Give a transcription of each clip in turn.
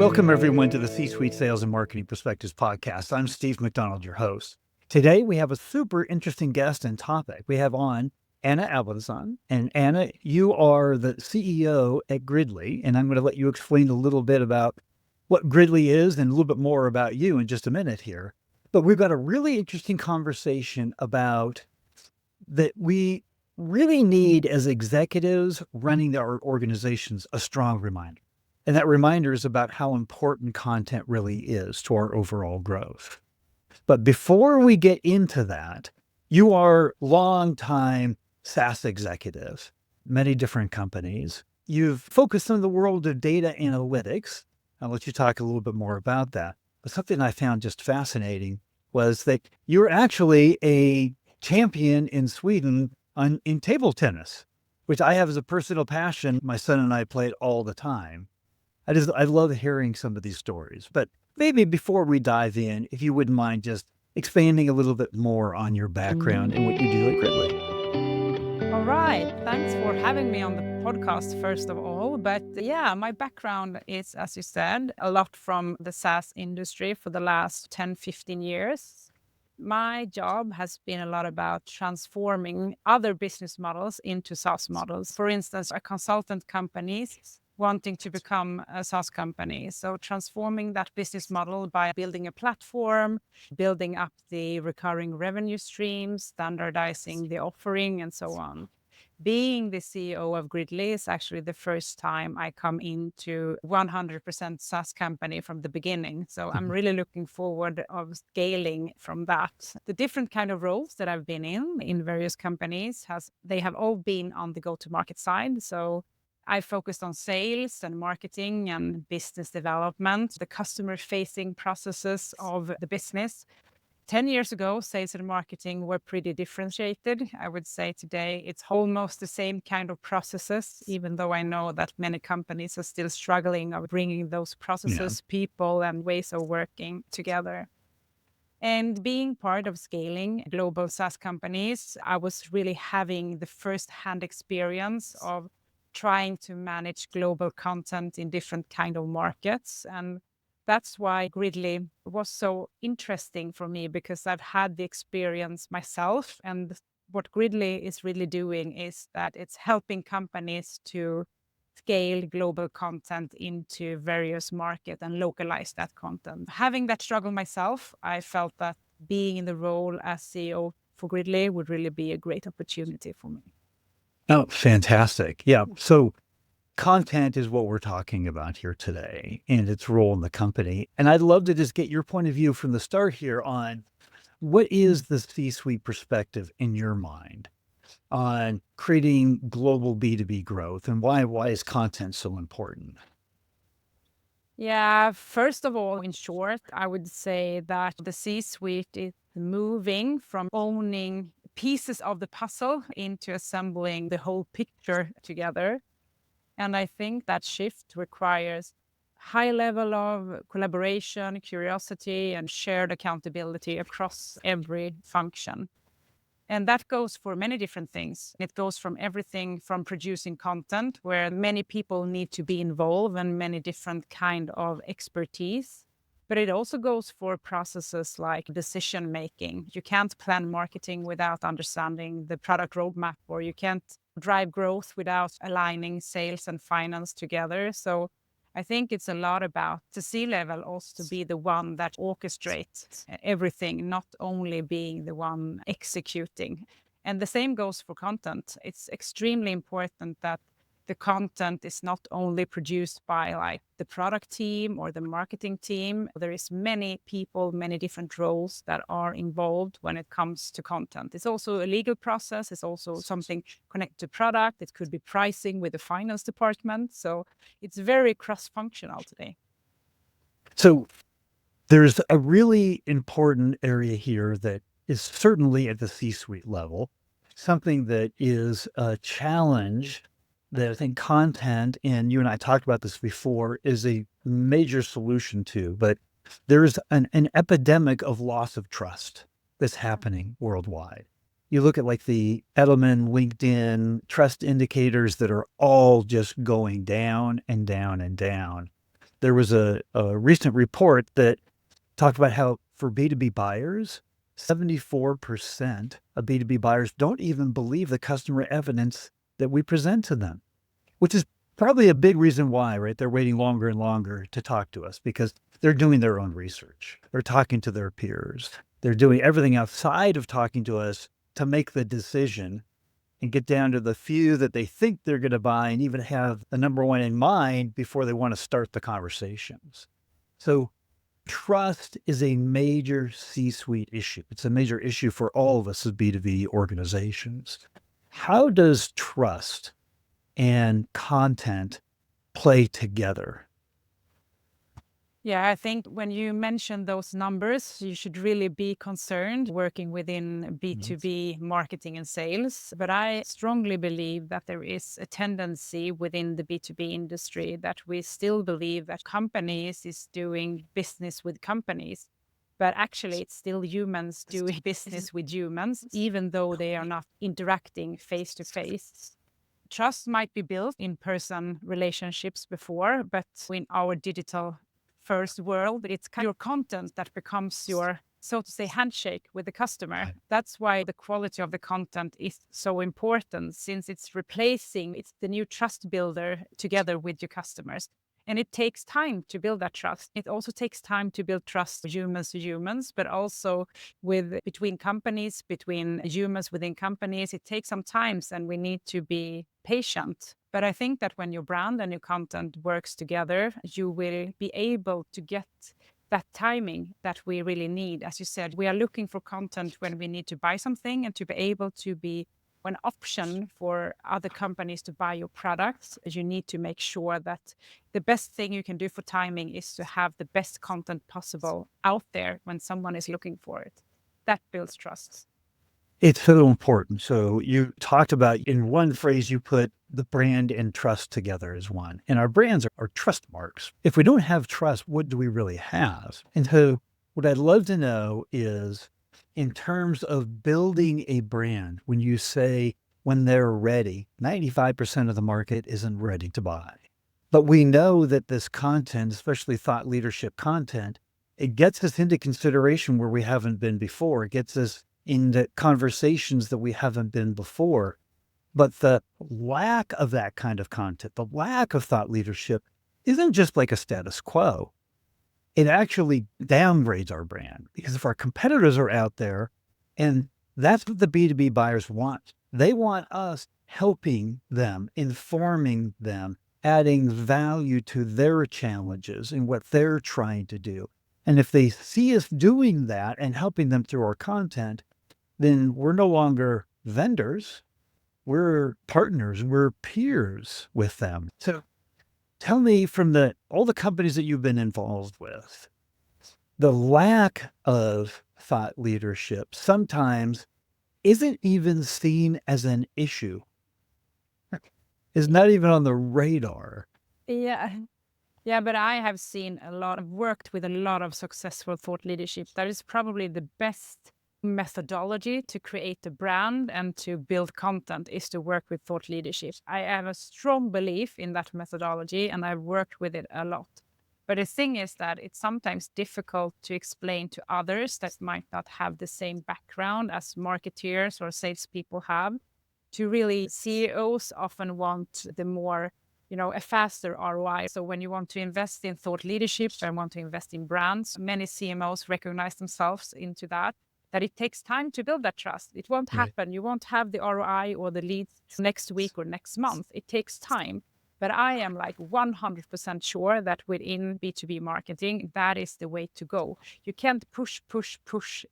Welcome, everyone, to the C-Suite Sales and Marketing Perspectives podcast. I'm Steve McDonald, your host. Today, we have a super interesting guest and topic. We have on Anna Albinsson. And Anna, you are the CEO at Gridley, and I'm going to let you explain a little bit about what Gridley is and a little bit more about you in just a minute here. But we've got a really interesting conversation about that we really need, as executives running our organizations, a strong reminder. And that reminder is about how important content really is to our overall growth. But before we get into that, you are longtime SaaS executive, many different companies. You've focused on the world of data analytics. I'll let you talk a little bit more about that. But something I found just fascinating was that you're actually a champion in Sweden in table tennis, which I have as a personal passion. My son and I play it all the time. I love hearing some of these stories, but maybe before we dive in, if you wouldn't mind just expanding a little bit more on your background and what you do at Gridley. All right. Thanks for having me on the podcast, first of all. But yeah, my background is, as you said, a lot from the SaaS industry for the last 10, 15 years. My job has been a lot about transforming other business models into SaaS models. For instance, a consultant companies wanting to become a SaaS company. So transforming that business model by building a platform, building up the recurring revenue streams, standardizing the offering, and so on. Being the CEO of Gridley is actually the first time I come into 100% SaaS company from the beginning. So I'm really looking forward of scaling from that. The different kind of roles that I've been in various companies, they have all been on the go-to-market side. So I focused on sales and marketing and business development, the customer-facing processes of the business. 10 years ago, sales and marketing were pretty differentiated. I would say today it's almost the same kind of processes, even though I know that many companies are still struggling of bringing those processes, people, and ways of working together. And being part of scaling global SaaS companies, I was really having the first-hand experience of trying to manage global content in different kind of markets. And that's why Gridley was so interesting for me, because I've had the experience myself. And what Gridley is really doing is that it's helping companies to scale global content into various markets and localize that content. Having that struggle myself, I felt that being in the role as CEO for Gridley would really be a great opportunity for me. Oh, fantastic. Yeah. So content is what we're talking about here today and its role in the company. And I'd love to just get your point of view from the start here on what is the C-suite perspective in your mind on creating global B2B growth, and why is content so important? Yeah, first of all, in short, I would say that the C-suite is moving from owning pieces of the puzzle into assembling the whole picture together. And I think that shift requires high level of collaboration, curiosity, and shared accountability across every function. And that goes for many different things. It goes from everything from producing content, where many people need to be involved and many different kind of expertise. But it also goes for processes like decision making. You can't plan marketing without understanding the product roadmap, or you can't drive growth without aligning sales and finance together. So I think it's a lot about the C-level also to be the one that orchestrates everything, not only being the one executing. And the same goes for content. It's extremely important that the content is not only produced by like the product team or the marketing team. There is many people, many different roles that are involved when it comes to content. It's also a legal process. It's also something connected to product. It could be pricing with the finance department. So it's very cross-functional today. So there's a really important area here that is certainly at the C-suite level, something that is a challenge that I think content, and you and I talked about this before, is a major solution to, but there's an epidemic of loss of trust that's happening worldwide. You look at like the Edelman, LinkedIn trust indicators that are all just going down and down and down. There was a recent report that talked about how for B2B buyers, 74% of B2B buyers don't even believe the customer evidence that we present to them, which is probably a big reason why, right? They're waiting longer and longer to talk to us because they're doing their own research. They're talking to their peers. They're doing everything outside of talking to us to make the decision and get down to the few that they think they're going to buy and even have the number one in mind before they want to start the conversations. So trust is a major C-suite issue. It's a major issue for all of us as B2B organizations. How does trust and content play together? Yeah, I think when you mention those numbers, you should really be concerned working within B2B marketing and sales. But I strongly believe that there is a tendency within the B2B industry that we still believe that companies is doing business with companies. But actually, it's still humans doing business with humans, even though they are not interacting face to face. Trust might be built in person relationships before, but in our digital first world, it's kind of your content that becomes your, so to say, handshake with the customer. Right. That's why the quality of the content is so important, since it's the new trust builder together with your customers. And it takes time to build that trust. It also takes time to build trust humans to humans, but also between companies, between humans within companies. It takes some time and we need to be patient. But I think that when your brand and your content works together, you will be able to get that timing that we really need. As you said, we are looking for content when we need to buy something, and to be able to be an option for other companies to buy your products, you need to make sure that the best thing you can do for timing is to have the best content possible out there when someone is looking for it. That builds trust. It's so important. So you talked about, in one phrase, you put the brand and trust together as one. And our brands are trust marks. If we don't have trust, what do we really have? And so what I'd love to know is, in terms of building a brand, when you say when they're ready, 95% of the market isn't ready to buy. But we know that this content, especially thought leadership content, it gets us into consideration where we haven't been before. It gets us into conversations that we haven't been before. But the lack of that kind of content, the lack of thought leadership, isn't just like a status quo. It actually downgrades our brand, because if our competitors are out there, and that's what the B2B buyers want. They want us helping them, informing them, adding value to their challenges and what they're trying to do. And if they see us doing that and helping them through our content, then we're no longer vendors. We're partners. We're peers with them. So tell me, from all the companies that you've been involved with, the lack of thought leadership sometimes isn't even seen as an issue. It's not even on the radar. Yeah. Yeah, but I have worked with a lot of successful thought leadership. That is probably the best methodology to create a brand and to build content, is to work with thought leadership. I have a strong belief in that methodology, and I've worked with it a lot. But the thing is that it's sometimes difficult to explain to others that might not have the same background as marketeers or salespeople have. To really, CEOs often want the more, a faster ROI. So when you want to invest in thought leadership and want to invest in brands, many CMOs recognize themselves into that it takes time to build that trust. It won't happen. You won't have the ROI or the leads next week or next month. It takes time. But I am like 100% sure that within B2B marketing, that is the way to go. You can't push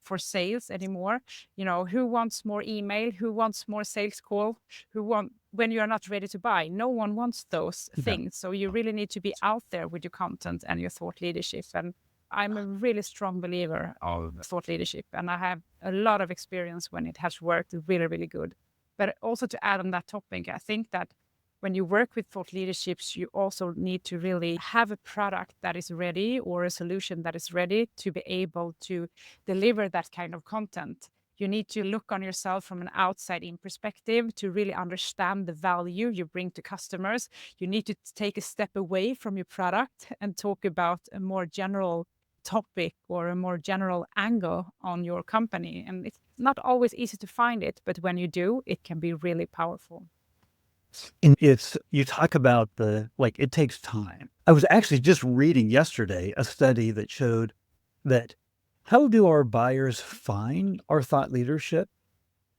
for sales anymore. Who wants more email? Who wants more sales call? When you are not ready to buy? No one wants those things. So you really need to be out there with your content and your thought leadership. And I'm a really strong believer of thought leadership, and I have a lot of experience when it has worked really, really good. But also, to add on that topic, I think that when you work with thought leaderships, you also need to really have a product that is ready, or a solution that is ready to be able to deliver that kind of content. You need to look on yourself from an outside in perspective to really understand the value you bring to customers. You need to take a step away from your product and talk about a more general topic or a more general angle on your company. And it's not always easy to find it, but when you do, it can be really powerful. And you talk about it takes time. I was actually just reading yesterday a study that showed that how do our buyers find our thought leadership?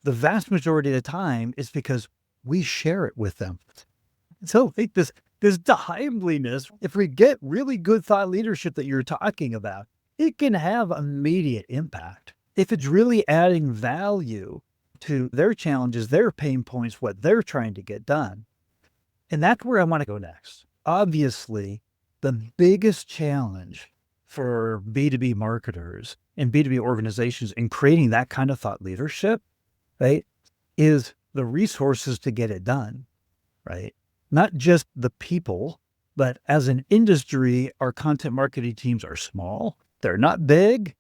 The vast majority of the time is because we share it with them. So this timeliness, if we get really good thought leadership that you're talking about, it can have immediate impact. If it's really adding value to their challenges, their pain points, what they're trying to get done. And that's where I want to go next. Obviously, the biggest challenge for B2B marketers and B2B organizations in creating that kind of thought leadership, right, is the resources to get it done, right? Not just the people, but as an industry, our content marketing teams are small. They're not big.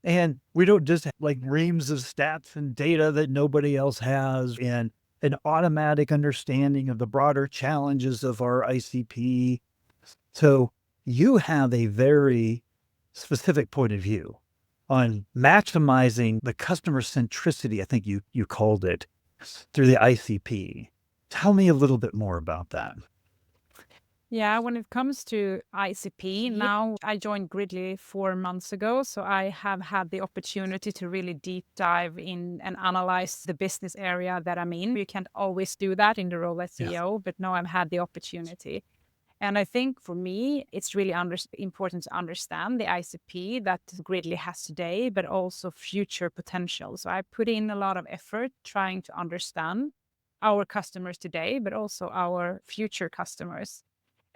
And we don't just have reams of stats and data that nobody else has and an automatic understanding of the broader challenges of our ICP. So you have a very specific point of view on maximizing the customer centricity, I think you called it, through the ICP. Tell me a little bit more about that. Yeah, when it comes to ICP, now I joined Gridley 4 months ago, so I have had the opportunity to really deep dive in and analyze the business area that I'm in. You can't always do that in the role as CEO, but now I've had the opportunity. And I think for me, it's really important to understand the ICP that Gridley has today, but also future potential. So I put in a lot of effort trying to understand our customers today, but also our future customers.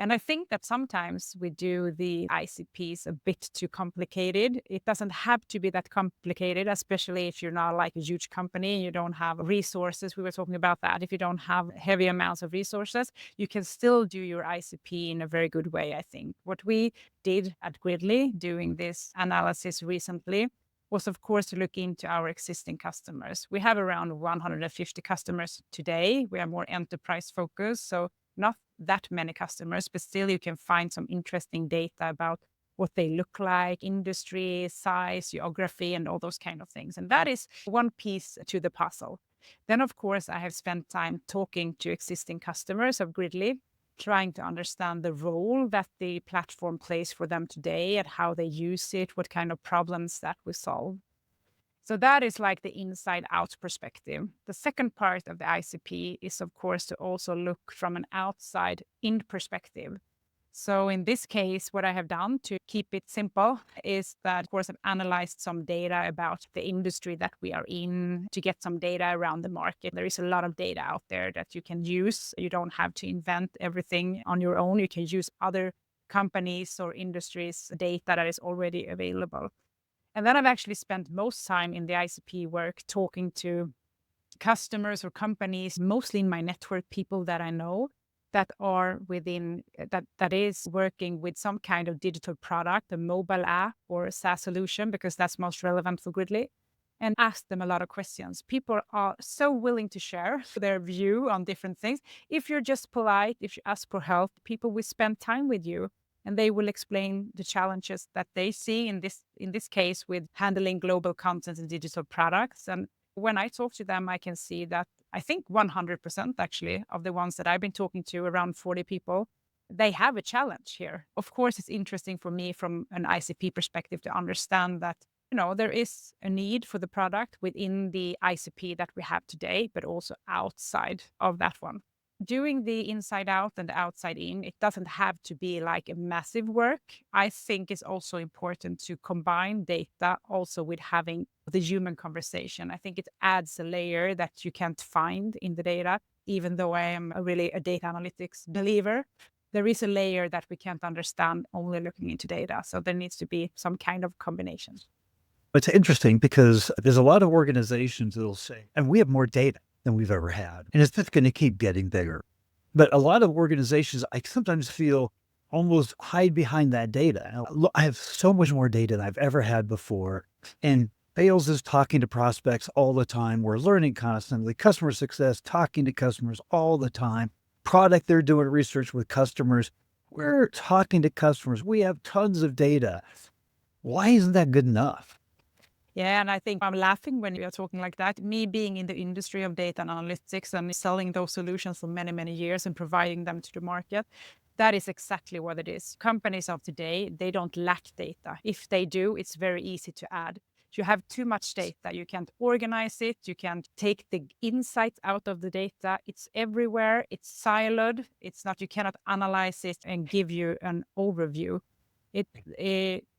And I think that sometimes we do the ICPs a bit too complicated. It doesn't have to be that complicated, especially if you're not like a huge company and you don't have resources. We were talking about that. If you don't have heavy amounts of resources, you can still do your ICP in a very good way, I think. What we did at Gridley doing this analysis recently was, of course, to look into our existing customers. We have around 150 customers today. We are more enterprise focused, so not that many customers, but still you can find some interesting data about what they look like, industry, size, geography, and all those kind of things. And that is one piece to the puzzle. Then, of course, I have spent time talking to existing customers of Gridley, trying to understand the role that the platform plays for them today and how they use it, what kind of problems that we solve. So that is like the inside out perspective. The second part of the ICP is, of course, to also look from an outside in perspective. So in this case, what I have done to keep it simple is that, of course, I've analyzed some data about the industry that we are in to get some data around the market. There is a lot of data out there that you can use. You don't have to invent everything on your own. You can use other companies or industries' data that is already available. And then I've actually spent most time in the ICP work talking to customers or companies, mostly in my network, people that I know that are within that is working with some kind of digital product, a mobile app or a SaaS solution, because that's most relevant for Gridley, and ask them a lot of questions. People are so willing to share their view on different things. If you're just polite, if you ask for help, people will spend time with you. And they will explain the challenges that they see in this case with handling global content and digital products. And when I talk to them, I can see that I think 100% actually of the ones that I've been talking to, around 40 people, they have a challenge here. Of course, it's interesting for me from an ICP perspective to understand that, there is a need for the product within the ICP that we have today, but also outside of that one. Doing the inside out and the outside in, it doesn't have to be like a massive work. I think it's also important to combine data also with having the human conversation. I think it adds a layer that you can't find in the data, even though I am a data analytics believer. There is a layer that we can't understand only looking into data. So there needs to be some kind of combination. It's interesting because there's a lot of organizations that'll say, and we have more data than we've ever had. And it's just going to keep getting bigger. But a lot of organizations, I sometimes feel, almost hide behind that data. I have so much more data than I've ever had before. And Sales is talking to prospects all the time. We're learning constantly. Customer success, talking to customers all the time. Product, they're doing research with customers. We're talking to customers. We have tons of data. Why isn't that good enough? Yeah, and I think I'm laughing when you're talking like that. Me being in the industry of data and analytics and selling those solutions for many, many years and providing them to the market, that is exactly what it is. Companies of today, they don't lack data. If they do, it's very easy to add. You have too much data. You can't organize it. You can't take the insights out of the data. It's everywhere. It's siloed. It's not, you cannot analyze it and give you an overview.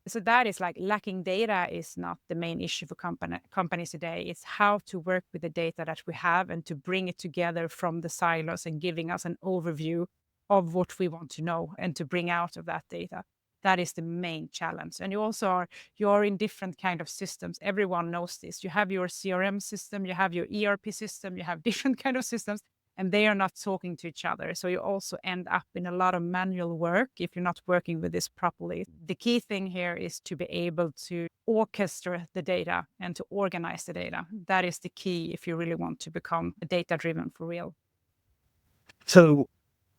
So that is like lacking data is not the main issue for companies today. It's how to work with the data that we have and to bring it together from the silos and giving us an overview of what we want to know and to bring out of that data. That is the main challenge. And you're in different kind of systems. Everyone knows this. You have your CRM system, you have your ERP system, you have different kind of systems, and they are not talking to each other. So you also end up in a lot of manual work if you're not working with this properly. The key thing here is to be able to orchestrate the data and to organize the data. That is the key if you really want to become data-driven for real. So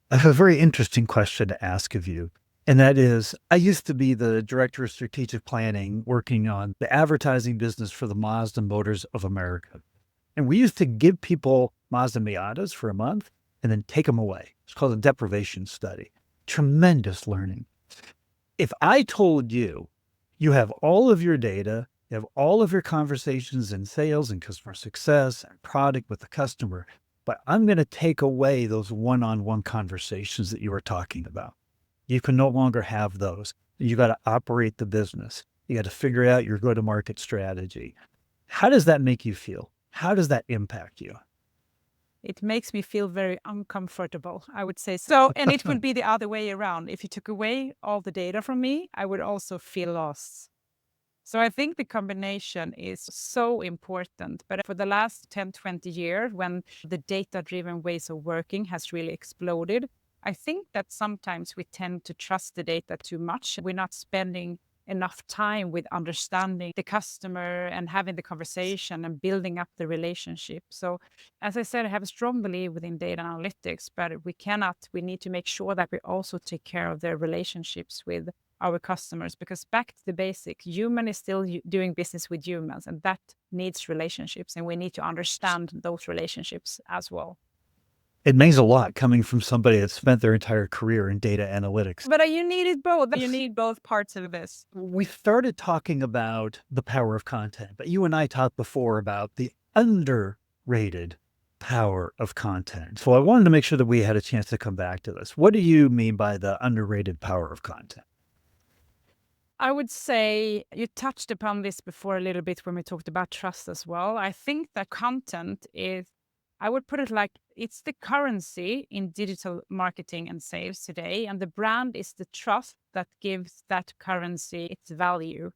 I have a very interesting question to ask of you. And that is, I used to be the director of strategic planning working on the advertising business for the Mazda Motors of America. And we used to give people Mazda Miatas for a month and then take them away. It's called a deprivation study. Tremendous learning. If I told you, you have all of your data, you have all of your conversations in sales and customer success and product with the customer, but I'm going to take away those one-on-one conversations that you were talking about. You can no longer have those. You got to operate the business. You got to figure out your go-to-market strategy. How does that make you feel? How does that impact you? It makes me feel very uncomfortable, I would say. So, and it would be the other way around. If you took away all the data from me, I would also feel lost. So I think the combination is so important. But for the last 10, 20 years, when the data-driven ways of working has really exploded, I think that sometimes we tend to trust the data too much. We're not spending enough time with understanding the customer and having the conversation and building up the relationship. So as I said, I have a strong belief within data analytics, but we need to make sure that we also take care of the relationships with our customers, because back to the basic, human is still doing business with humans, and that needs relationships, and we need to understand those relationships as well. It means a lot coming from somebody that spent their entire career in data analytics. But you need it both. You need both parts of this. We started talking about the power of content, but you and I talked before about the underrated power of content. So I wanted to make sure that we had a chance to come back to this. What do you mean by the underrated power of content? I would say you touched upon this before a little bit when we talked about trust as well. I think that content is, I would put it like it's the currency in digital marketing and sales today. And the brand is the trust that gives that currency its value.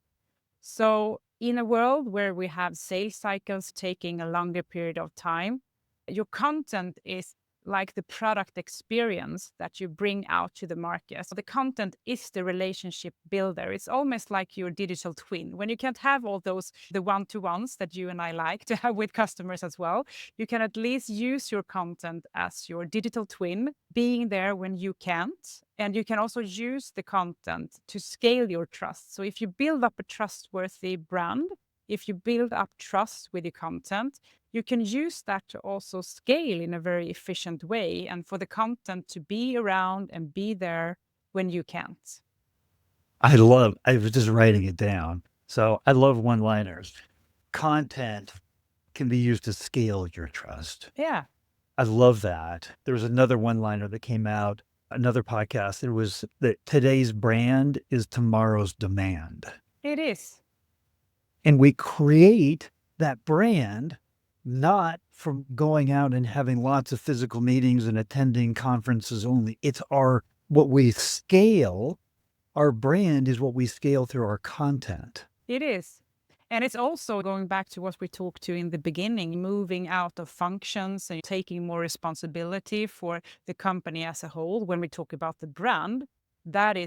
So in a world where we have sales cycles taking a longer period of time, your content is like the product experience that you bring out to the market. So the content is the relationship builder. It's almost like your digital twin. When you can't have all those, the one-to-ones that you and I like to have with customers as well, you can at least use your content as your digital twin, being there when you can't. And you can also use the content to scale your trust. So if you build up a trustworthy brand, if you build up trust with your content, you can use that to also scale in a very efficient way and for the content to be around and be there when you can't. I was just writing it down. So I love one-liners. Content can be used to scale your trust. Yeah. I love that. There was another one-liner that came out, another podcast. It was that today's brand is tomorrow's demand. It is. And we create that brand not from going out and having lots of physical meetings and attending conferences only. It's what we scale. Our brand is what we scale through our content. It is. And it's also going back to what we talked to in the beginning, moving out of functions and taking more responsibility for the company as a whole. When we talk about the brand, that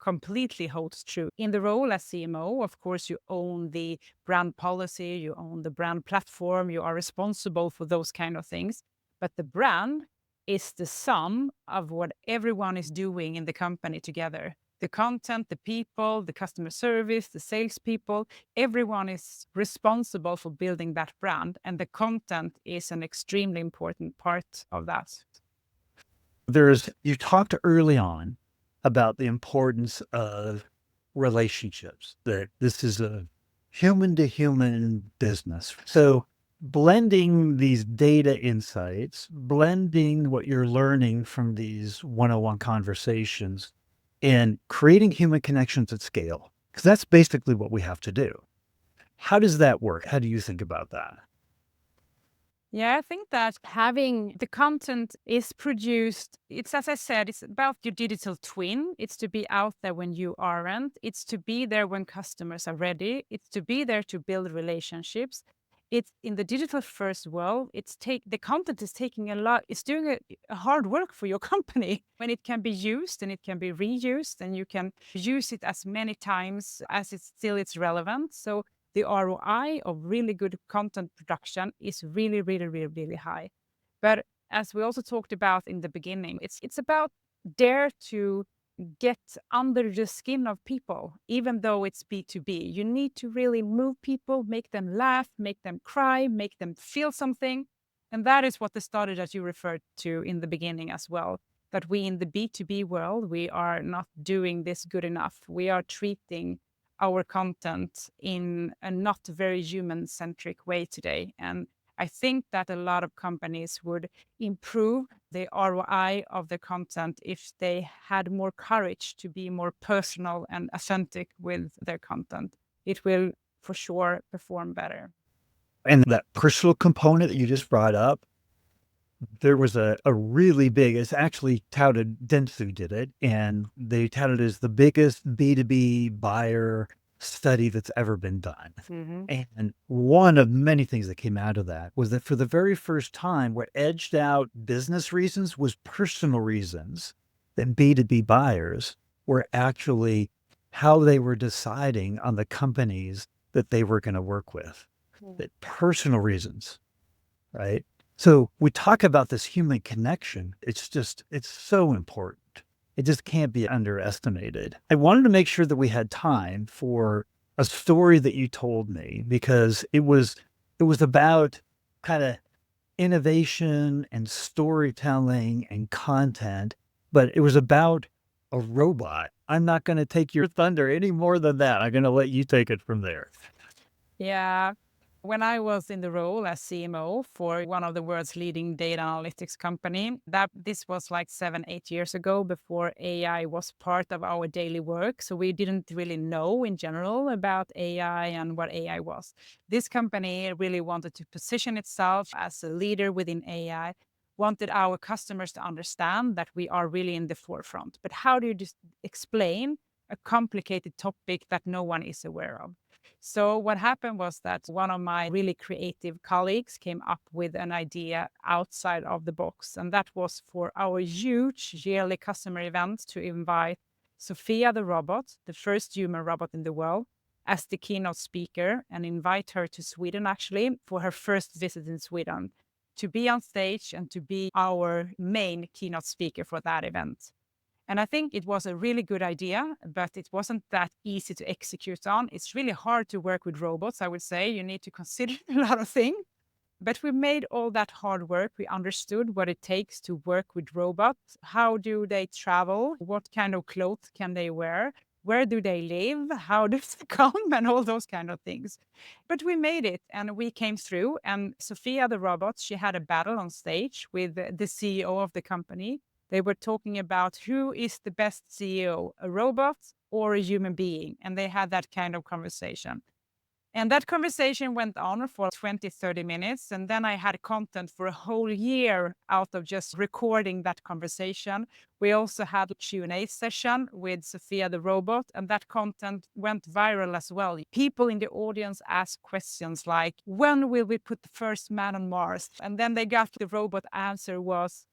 completely holds true. In the role as CMO, of course, you own the brand policy, you own the brand platform, you are responsible for those kind of things. But the brand is the sum of what everyone is doing in the company together. The content, the people, the customer service, the salespeople, everyone is responsible for building that brand. And the content is an extremely important part of that. You talked early on about the importance of relationships, that this is a human to human business. So blending these data insights, blending what you're learning from these one-on-one conversations and creating human connections at scale, because that's basically what we have to do. How does that work? How do you think about that? Yeah, I think that having the content is produced, it's as I said, it's about your digital twin. It's to be out there when you aren't. It's to be there when customers are ready. It's to be there to build relationships. It's in the digital first world, the content is taking it's doing a hard work for your company when it can be used and it can be reused and you can use it as many times as it's relevant. So the ROI of really good content production is really, really, really, really high. But as we also talked about in the beginning, it's about dare to get under the skin of people, even though it's B2B. You need to really move people, make them laugh, make them cry, make them feel something. And that is what the study that you referred to in the beginning as well, that we in the B2B world, we are not doing this good enough. We are treating our content in a not very human-centric way today. And I think that a lot of companies would improve the ROI of the content if they had more courage to be more personal and authentic with their content. It will for sure perform better. And that personal component that you just brought up, there was a really big, it's actually touted, Dentsu did it, and they touted it as the biggest B2B buyer study that's ever been done. And one of many things that came out of that was that for the very first time, what edged out business reasons was personal reasons. That B2B buyers were actually how they were deciding on the companies that they were going to work with. That personal reasons, right? So we talk about this human connection. It's so important. It just can't be underestimated. I wanted to make sure that we had time for a story that you told me because it was about kind of innovation and storytelling and content, but it was about a robot. I'm not going to take your thunder any more than that. I'm going to let you take it from there. Yeah. When I was in the role as CMO for one of the world's leading data analytics company, this was like 7-8 years ago before AI was part of our daily work. So we didn't really know in general about AI and what AI was. This company really wanted to position itself as a leader within AI, wanted our customers to understand that we are really in the forefront. But how do you just explain a complicated topic that no one is aware of? So what happened was that one of my really creative colleagues came up with an idea outside of the box. And that was for our huge yearly customer event to invite Sophia the robot, the first human robot in the world, as the keynote speaker and invite her to Sweden actually for her first visit in Sweden to be on stage and to be our main keynote speaker for that event. And I think it was a really good idea, but it wasn't that easy to execute on. It's really hard to work with robots, I would say. You need to consider a lot of things. But we made all that hard work. We understood what it takes to work with robots. How do they travel? What kind of clothes can they wear? Where do they live? How does they come? And all those kind of things. But we made it and we came through. And Sophia the robot, she had a battle on stage with the CEO of the company. They were talking about who is the best CEO, a robot or a human being. And they had that kind of conversation. And that conversation went on for 20-30 minutes. And then I had content for a whole year out of just recording that conversation. We also had a Q&A session with Sophia the robot, and that content went viral as well. People in the audience asked questions like, when will we put the first man on Mars? And then they got the robot answer was,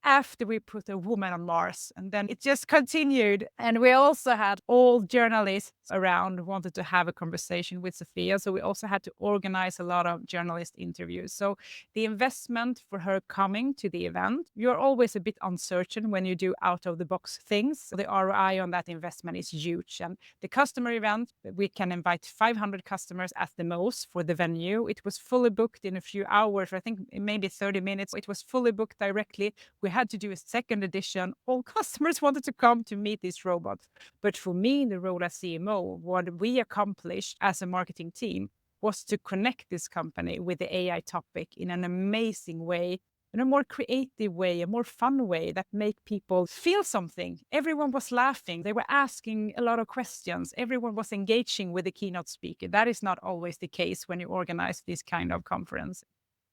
after we put a woman on Mars. And then it just continued. And we also had all journalists around wanted to have a conversation with Sophia. So we also had to organize a lot of journalist interviews. So the investment for her coming to the event, you're always a bit uncertain when you do out of the box things. The ROI on that investment is huge. And the customer event, we can invite 500 customers at the most for the venue. It was fully booked in a few hours, I think maybe 30 minutes. It was fully booked directly. We had to do a second edition. All customers wanted to come to meet these robots. But for me, the role as CMO, what we accomplished as a marketing team was to connect this company with the AI topic in an amazing way, in a more creative way, a more fun way that make people feel something. Everyone was laughing. They were asking a lot of questions. Everyone was engaging with the keynote speaker. That is not always the case when you organize this kind of conference.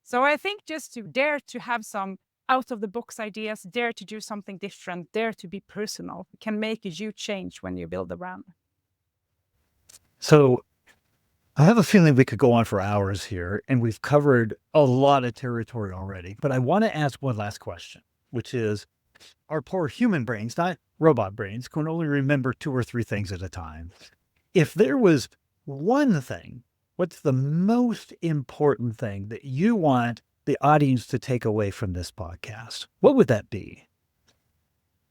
So I think just to dare to have some out of the box ideas, dare to do something different, dare to be personal, can make a huge change when you build a brand. So I have a feeling we could go on for hours here, and we've covered a lot of territory already. But I want to ask one last question, which is our poor human brains, not robot brains, can only remember 2 or 3 things at a time. If there was one thing, what's the most important thing that you want the audience to take away from this podcast? What would that be?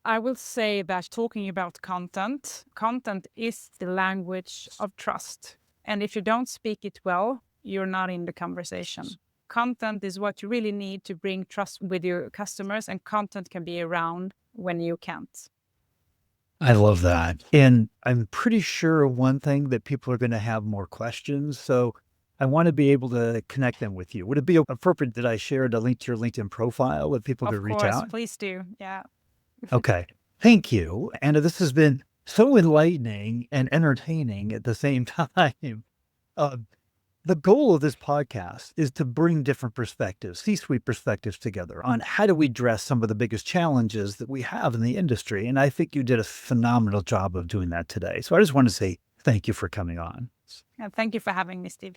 I will say that talking about content is the language of trust. And if you don't speak it well, you're not in the conversation. Content is what you really need to bring trust with your customers, and content can be around when you can't. I love that. And I'm pretty sure one thing that people are going to have more questions. So I want to be able to connect them with you. Would it be appropriate that I shared a link to your LinkedIn profile that people could Of reach course, out? please do. Yeah. Okay. Thank you. Anna, this has been so enlightening and entertaining at the same time. Uh, the goal of this podcast is to bring different perspectives, C-suite perspectives together on how do we address some of the biggest challenges that we have in the industry. And I think you did a phenomenal job of doing that today. So I just want to say thank you for coming on. And thank you for having me, Steve.